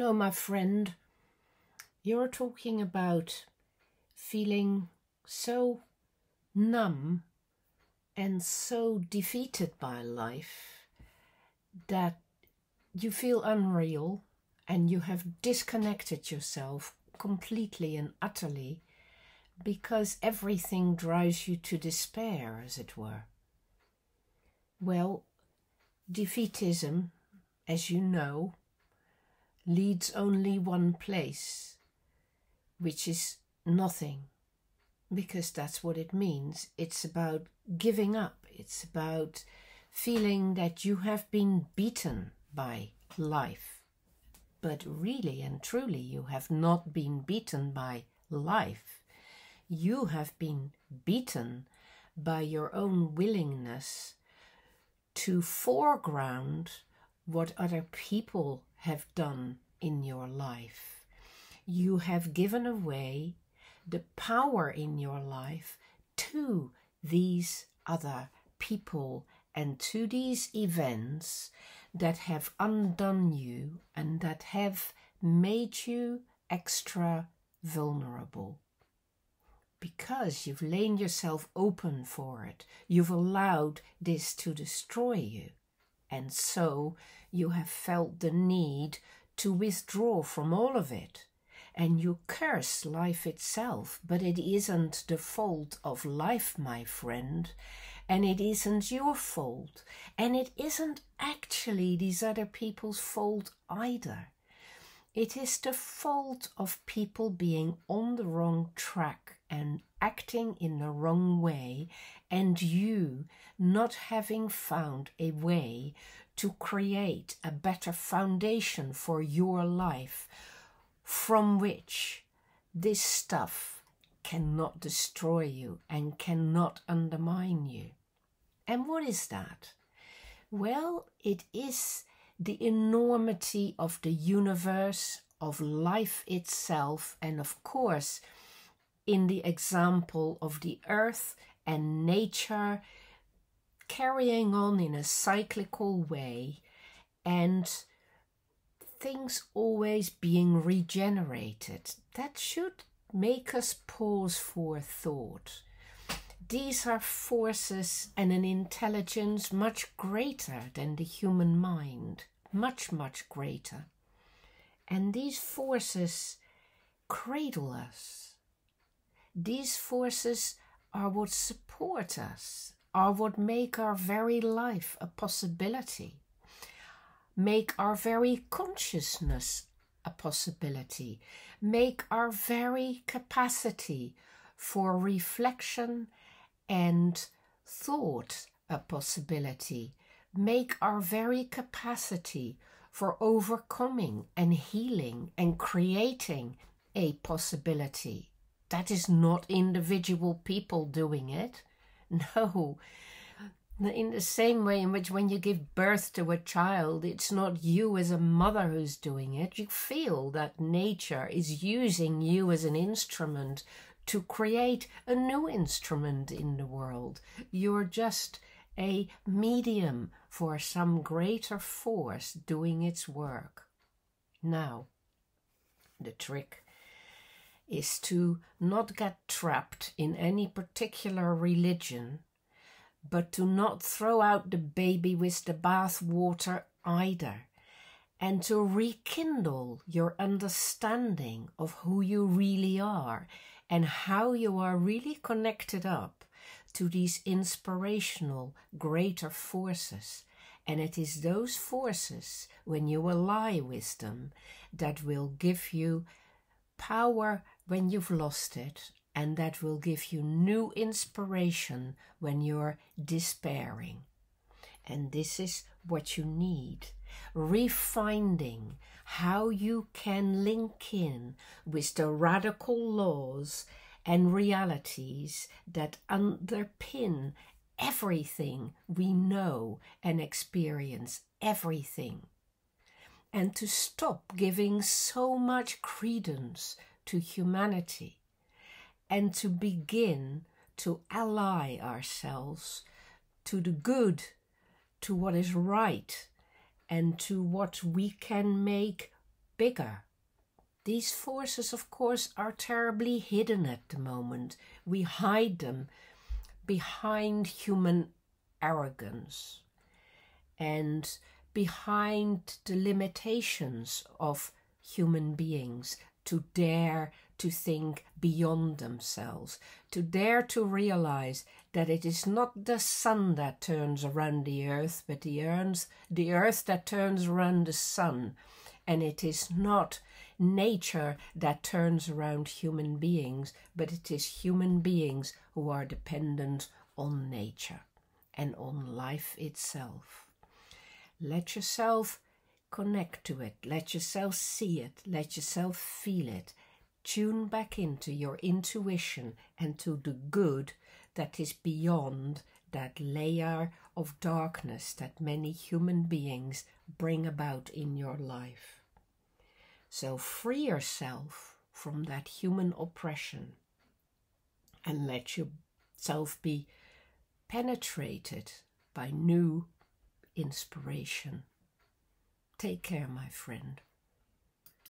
Hello, my friend. You're talking about feeling so numb and so defeated by life that you feel unreal and you have disconnected yourself completely and utterly because everything drives you to despair, as it were. Well, defeatism, as you know, leads only one place, which is nothing, because that's what it means. It's about giving up. It's about feeling that you have been beaten by life. But really and truly, you have not been beaten by life. You have been beaten by your own willingness to foreground what other people have done in your life. You have given away the power in your life to these other people and to these events that have undone you and that have made you extra vulnerable. Because you've laid yourself open for it, you've allowed this to destroy you. And so you have felt the need to withdraw from all of it. And you curse life itself, but it isn't the fault of life, my friend. And it isn't your fault. And it isn't actually these other people's fault either. It is the fault of people being on the wrong track and acting in the wrong way, and you not having found a way to create a better foundation for your life from which this stuff cannot destroy you and cannot undermine you. And what is that? Well, it is the enormity of the universe, of life itself, and of course, in the example of the earth and nature carrying on in a cyclical way, and things always being regenerated. That should make us pause for thought. These are forces and an intelligence much greater than the human mind, much, much greater. And these forces cradle us. These forces are what support us, are what make our very life a possibility, make our very consciousness a possibility, make our very capacity for reflection and thought a possibility, make our very capacity for overcoming and healing and creating a possibility. That is not individual people doing it. No. In the same way in which when you give birth to a child, it's not you as a mother who's doing it. You feel that nature is using you as an instrument to create a new instrument in the world. You're just a medium for some greater force doing its work. Now, the trick is to not get trapped in any particular religion, but to not throw out the baby with the bathwater either, and to rekindle your understanding of who you really are and how you are really connected up to these inspirational greater forces. And it is those forces, when you ally with them, that will give you power when you've lost it, and that will give you new inspiration when you're despairing. And this is what you need. Refinding how you can link in with the radical laws and realities that underpin everything we know and experience, everything. And to stop giving so much credence to humanity, and to begin to ally ourselves to the good, to what is right, and to what we can make bigger. These forces, of course, are terribly hidden at the moment. We hide them behind human arrogance and behind the limitations of human beings to dare to think beyond themselves, to dare to realize that it is not the sun that turns around the earth, but the earth that turns around the sun. And it is not nature that turns around human beings, but it is human beings who are dependent on nature and on life itself. Let yourself connect to it. Let yourself see it. Let yourself feel it. Tune back into your intuition and to the good that is beyond that layer of darkness that many human beings bring about in your life. So free yourself from that human oppression and let yourself be penetrated by new inspiration. Take care, my friend.